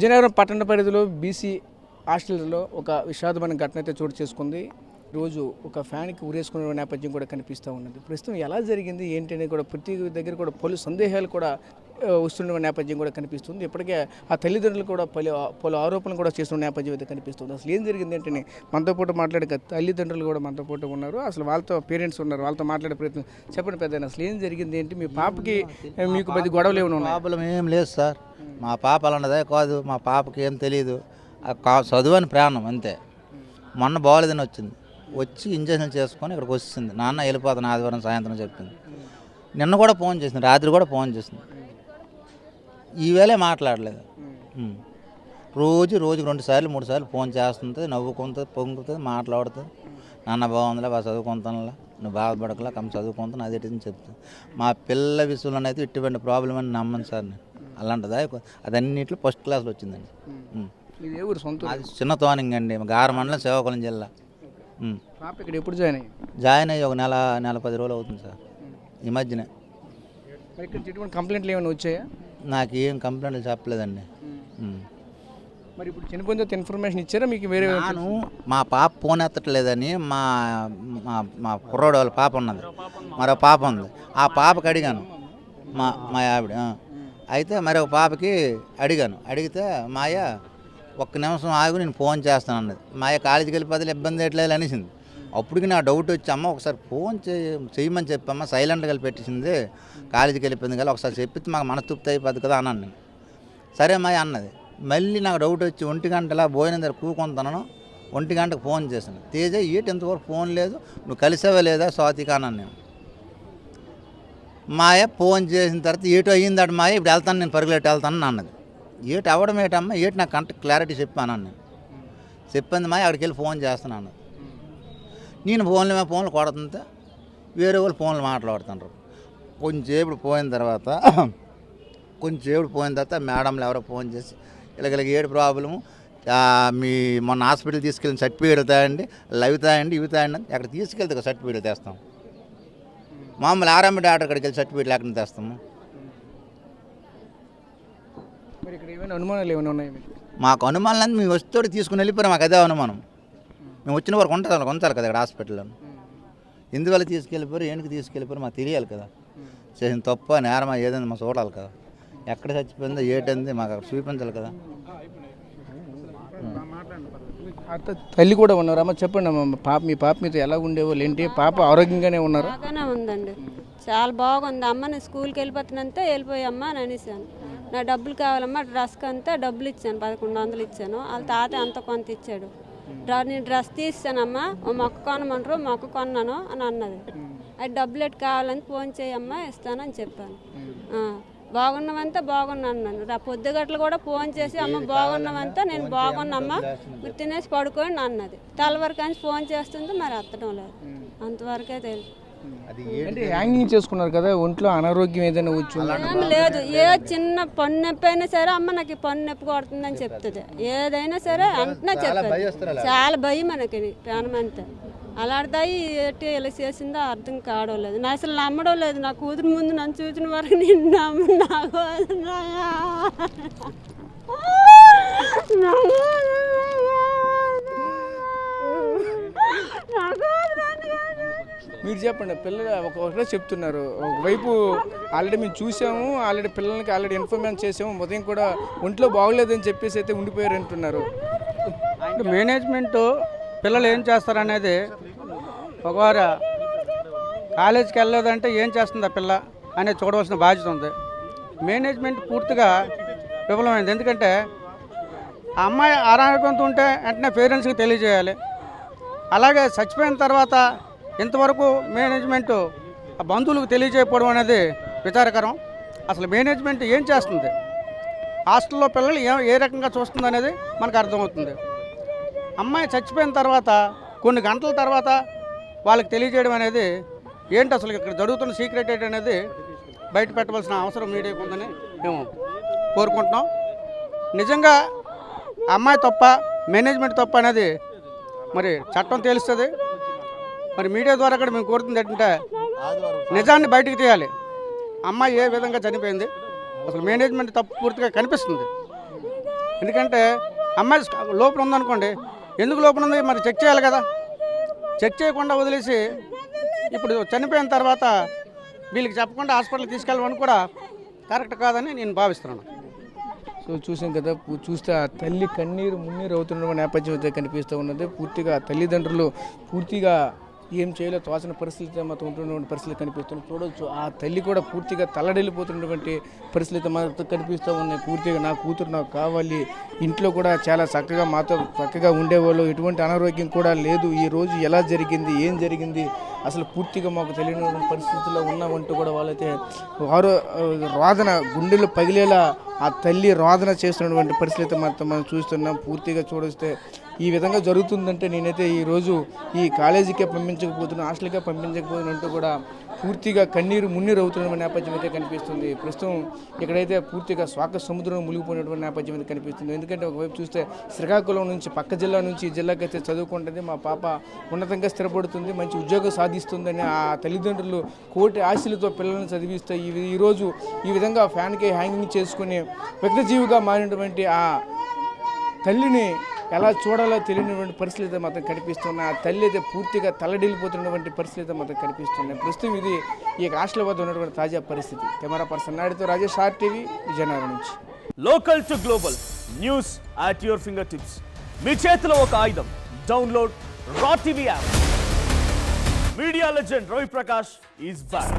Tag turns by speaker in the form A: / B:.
A: విజయనగరం పట్టణ పరిధిలో బీసీ హాస్టల్లో ఒక విషాదమైన ఘటన అయితే చోటు చేసుకుంది. రోజు ఒక ఫ్యాన్కి ఉరేసుకునే నేపథ్యం కూడా కనిపిస్తూ ఉన్నది. ప్రస్తుతం ఎలా జరిగింది ఏంటి అనేది కూడా ప్రతి దగ్గర కూడా పలు సందేహాలు కూడా వస్తున్న నేపథ్యం కూడా కనిపిస్తుంది. ఇప్పటికే ఆ తల్లిదండ్రులు కూడా పలు ఆరోపణలు కూడా చేస్తున్న నేపథ్యం అయితే కనిపిస్తుంది. అసలు ఏం జరిగింది ఏంటని మనతో పాటు మాట్లాడే తల్లిదండ్రులు కూడా మనతో పాటు ఉన్నారు. అసలు వాళ్ళతో పేరెంట్స్ ఉన్నారు, వాళ్ళతో మాట్లాడే ప్రయత్నం చెప్పండి. పెద్ద అసలు ఏం జరిగింది ఏంటి, మీ పాపకి మీకు పెద్ద గొడవలు ఏమైనా ఉన్నాయి?
B: ప్రాబ్లం ఏం లేదు సార్, మా పాప అలాంటిదే కాదు. మా పాపకి ఏం తెలియదు, చదువు అని ప్రాణం అంతే. మొన్న బాగోలేదని వచ్చి ఇంజక్షన్ చేసుకొని ఇక్కడికి వచ్చింది. నాన్న వెళ్ళిపోతాను ఆదివారం సాయంత్రం చెప్పింది. నిన్న కూడా ఫోన్ చేసింది, రాత్రి కూడా ఫోన్ చేసింది. ఈవేళే మాట్లాడలేదు. రోజుకి 2 సార్లు 3 సార్లు ఫోన్ చేస్తుంది, నవ్వుకుంటుంది, పొంగుతుంది, మాట్లాడుతుంది. నాన్న బాగుందిలే, బాగా చదువుకుంటానులే, నువ్వు బాధపడకలా కమ్మ చదువుకుంటాను, అది ఇటు చెప్తుంది. మా పిల్లల విషయంలోనైతే ఇటువంటి ప్రాబ్లం అని నమ్మను సార్ నేను. అలాంటిదా అది అన్నింటిలో ఫస్ట్ క్లాస్లో వచ్చిందండి. అది చిన్న తోనింగ్ అండి, గార మండలం శ్రీకాకుళం జిల్లా.
A: ఇక్కడ ఎప్పుడు
B: జాయిన్ అయ్యి ఒక నెల 10 రోజులు అవుతుంది సార్, ఈ మధ్యనే.
A: కంప్లైంట్లు ఏమైనా వచ్చాయా?
B: నాకు ఏం కంప్లైంట్లు చెప్పలేదండి.
A: మరి ఇప్పుడు చనిపోయిన ఇన్ఫర్మేషన్ ఇచ్చారా మీకు? వేరే
B: మా పాప ఫోన్ ఎత్తట్లేదని మా కుర్రోడు వాళ్ళ పాప ఉన్నది, మరో పాప ఉంది. ఆ పాపకి అడిగాను, మా ఆవిడ. అయితే మరొక పాపకి అడిగితే మాయ ఒక్క నిమిషం ఆగు నేను ఫోన్ చేస్తాను అన్నది. మాయ కాలేజీకి వెళ్ళిపోతే ఇబ్బంది ఎట్లేదు అనేసింది. అప్పటికి నా డౌట్ వచ్చి, అమ్మ ఒకసారి ఫోన్ చేయమని చెప్పమ్మా, సైలెంట్గా పెట్టించింది, కాలేజీకి వెళ్ళిపోయింది కదా, ఒకసారి చెప్పితే మాకు మనస్తృప్తి అయిపోద్ది కదా అన్నాను నేను. సరే మాయ అన్నది. మళ్ళీ నాకు డౌట్ వచ్చి 1 గంటలా భోజనం దగ్గర కూకుంటున్నాను, 1 గంటకు ఫోన్ చేశాను. తేజ ఇంతవరకు ఫోన్ లేదు, నువ్వు కలిసావా లేదా స్వాతికి అన్నాను నేను. మాయ ఫోన్ చేసిన తర్వాత ఏటో అయ్యిందట మాయ, ఇప్పుడు వెళ్తాను నేను, పరుగులెట్టి వెళ్తాను అన్నది. ఏటి అవ్వడం ఏటమ్మా, ఏటి నాకు కంట క్లారిటీ చెప్పాను నేను. చెప్పింది మాయ, అక్కడికి వెళ్ళి ఫోన్ చేస్తున్నాను. నేను ఫోన్లు కొడుతుంటే వేరే వాళ్ళు ఫోన్లు మాట్లాడుతుంటారు. కొంచెంసేపు పోయిన తర్వాత మేడంలు ఎవరో ఫోన్ చేసి ఇలాగ ఏడు ప్రాబ్లము, మీ మొన్న హాస్పిటల్ తీసుకెళ్ళిన సర్టిఫికేట్ తాయండి, అవి తాయండి, ఇవి తాయండి. అక్కడ తీసుకెళ్తే సర్టిఫికేట్ తెస్తాం. మామూలు ఆర్ఎంపీ డాక్టర్ అక్కడికి వెళ్ళి సర్టిఫికేట్ లేకుండా తెస్తాము. మాకు అనుమానాలు మేము వస్తే తీసుకుని వెళ్ళిపోయారు, మాకు అదే అనుమానం. మేము వచ్చిన వరకు ఉంచాలి కదా ఇక్కడ హాస్పిటల్లో. ఎందువల్ల తీసుకెళ్ళిపోయారు, ఏంటికి తీసుకెళ్ళిపోయారు మాకు తెలియాలి కదా. చేసిన తప్ప నేరమా ఏదైనా మాకు చూడాలి కదా. ఎక్కడ చచ్చిపోయిందో ఏటంది మాకు అక్కడ చూపించాలి కదా.
A: తల్లి కూడా ఉన్నారమ్మా, చెప్పండి అమ్మ. మీ పాప మీతో ఎలా ఉండేవాళ్ళు ఏంటి? పాప ఆరోగ్యంగానే ఉన్నారు?
C: బాగానే ఉందండి, చాలా బాగుంది. అమ్మ నేను స్కూల్కి వెళ్ళిపోతానంటే వెళ్ళిపోయమ్మా అని అనేసాను. నా డబ్బులు కావాలమ్మా, డ్రెస్కి అంతా డబ్బులు ఇచ్చాను, 1100 ఇచ్చాను. వాళ్ళ తాత అంత కొంత ఇచ్చాడు. నేను డ్రెస్ తీసానమ్మా, మొక్క కొనమంటారు, మొక్క కొన్నాను అని అన్నది. అది డబ్బులు ఎట్టు కావాలని ఫోన్ చేయమ్మా ఇస్తానని చెప్పాను. బాగున్నామంతా బాగున్నాను. నన్ను పొద్దుగట్లు కూడా ఫోన్ చేసి అమ్మ బాగున్నామంతా, నేను బాగున్నామ్మా తినేసి పడుకోండి అన్నది. తెల్లవరకు అని ఫోన్ చేస్తుంది, మరి ఎత్తడం లేదు. అంతవరకే తెలుసు.
A: హ్యాంగింగ్ చేసుకున్నారు కదా, ఒంట్లో అనారోగ్యం ఏదైనా
C: ఏం లేదు. ఏ చిన్న పన్ను నొప్పి అయినా సరే అమ్మ నాకు పన్ను నొప్పి కొడుతుందని చెప్తుంది. ఏదైనా సరే అంటున్నా చెప్తుంది. చాలా భయం మనకి ప్రాణం అంతా. అలాంటిదాయి ఎట్టి ఎలా చేసిందో అర్థం కావడం లేదు. నా అసలు నమ్మడం లేదు. నా కూతురు ముందు నన్ను చూసిన వరకు నేను నాకు
A: మీరు చెప్పండి. పిల్లలు ఒకటే చెప్తున్నారు, ఒకవైపు ఆల్రెడీ మేము చూసాము, ఆల్రెడీ పిల్లలకి ఆల్రెడీ ఇన్ఫర్మేషన్ చేసాము, ఉదయం కూడా ఒంట్లో బాగోలేదని చెప్పేసి అయితే ఉండిపోయారు అంటున్నారు.
D: మేనేజ్మెంట్ పిల్లలు ఏం చేస్తారనేది, ఒకవారు కాలేజీకి వెళ్ళలేదంటే ఏం చేస్తుంది ఆ పిల్ల అనేది చూడవలసిన బాధ్యత ఉంది. మేనేజ్మెంట్ పూర్తిగా విఫలమైంది. ఎందుకంటే ఆ అమ్మాయి అనారోగ్యంతో ఉంటే వెంటనే పేరెంట్స్కి తెలియజేయాలి. అలాగే చచ్చిపోయిన తర్వాత ఇంతవరకు మేనేజ్మెంటు ఆ బంధువులకు తెలియజేయకపోవడం అనేది విచారకరం. అసలు మేనేజ్మెంట్ ఏం చేస్తుంది, హాస్టల్లో పిల్లలు ఏ రకంగా చూస్తుంది అనేది మనకు అర్థమవుతుంది. అమ్మాయి చచ్చిపోయిన తర్వాత కొన్ని గంటల తర్వాత వాళ్ళకి తెలియజేయడం అనేది ఏంటి, అసలు ఇక్కడ జరుగుతున్న సీక్రెట్ ఏంటి అనేది బయట పెట్టవలసిన అవసరం మీడియాకు ఉందని మేము కోరుకుంటున్నాం. నిజంగా అమ్మాయి తప్ప మేనేజ్మెంట్ తప్ప అనేది మరి చట్టం తెలుస్తుంది. మరి మీడియా ద్వారా కూడా మేము కోరుతుంది ఏంటంటే నిజాన్ని బయటికి తీయాలి. అమ్మాయి ఏ విధంగా చనిపోయింది అసలు మేనేజ్మెంట్ తప్పు పూర్తిగా కనిపిస్తుంది. ఎందుకంటే అమ్మాయి లోపల ఉందనుకోండి, ఎందుకు లోపల ఉంది మరి చెక్ చేయాలి కదా. చెక్ చేయకుండా వదిలేసి ఇప్పుడు చనిపోయిన తర్వాత వీళ్ళకి చెప్పకుండా హాస్పిటల్కి తీసుకెళ్ళమని కూడా కరెక్ట్ కాదని నేను భావిస్తున్నాను.
A: సో చూసాం కదా, చూస్తే ఆ తల్లి కన్నీరు మున్నీరు అవుతున్న నేపథ్యం అయితే కనిపిస్తూ ఉన్నది. పూర్తిగా తల్లిదండ్రులు పూర్తిగా ఏం చేయాలో తోచిన పరిస్థితి మాత్రం ఉంటున్నటువంటి పరిస్థితి కనిపిస్తుంది. చూడవచ్చు ఆ తల్లి కూడా పూర్తిగా తల్లడిల్లిపోతున్నటువంటి పరిస్థితి మాత్రం కనిపిస్తూ ఉన్నాయి. పూర్తిగా నా కూతురు నాకు కావాలి, ఇంట్లో కూడా చాలా చక్కగా మాతో చక్కగా ఉండేవాళ్ళు, ఎటువంటి అనారోగ్యం కూడా లేదు, ఈ రోజు ఎలా జరిగింది ఏం జరిగింది అసలు పూర్తిగా మాకు తెలియని పరిస్థితుల్లో ఉన్నామంటూ కూడా వాళ్ళైతే వారు రోదన గుండెలు పగిలేలా ఆ తల్లి రోదన చేస్తున్నటువంటి పరిస్థితి మాత్రం మనం చూస్తున్నాం. పూర్తిగా చూడొస్తే ఈ విధంగా జరుగుతుందంటే నేనైతే ఈరోజు ఈ కాలేజీకే పంపించకపోతున్నా, హాస్టల్కే పంపించకపోతున్నా అంటూ కూడా పూర్తిగా కన్నీరు మున్నీరు అవుతున్న నేపథ్యం అయితే కనిపిస్తుంది. ప్రస్తుతం ఇక్కడైతే పూర్తిగా స్వాక సముద్రంలో మునిగిపోయినటువంటి నేపథ్యం అయితే కనిపిస్తుంది. ఎందుకంటే ఒకవైపు చూస్తే శ్రీకాకుళం నుంచి పక్క జిల్లా నుంచి ఈ జిల్లాకి అయితే చదువుకుంటుంది, మా పాప ఉన్నతంగా స్థిరపడుతుంది, మంచి ఉద్యోగం సాధిస్తుందని ఆ తల్లిదండ్రులు కోటి ఆశలతో పిల్లల్ని చదివిస్తే ఈరోజు ఈ విధంగా ఫ్యాన్కి హ్యాంగింగ్ చేసుకుని వ్యక్తిజీవిగా మారినటువంటి ఆ తల్లిని ఎలా చూడాలో తెలియనటువంటి పరిస్థితి మాత్రం కనిపిస్తున్నాయి. ఆ తల్లి అయితే పూర్తిగా తల్లడిల్లిపోతున్నటువంటి పరిస్థితి మాత్రం కనిపిస్తున్నాయి. ప్రస్తుతం ఇది ఈ హాస్టల్ వద్ద ఉన్నటువంటి తాజా పరిస్థితి. కెమెరా పర్సన్ నాయుడుతో రాజేష్, RTV, విజయనగరం నుంచి.
E: Local to global news at your finger tips. మీ చేతిలో ఒక ఆయుధం. Download raw TV app. Media legend Ravi Prakash is back.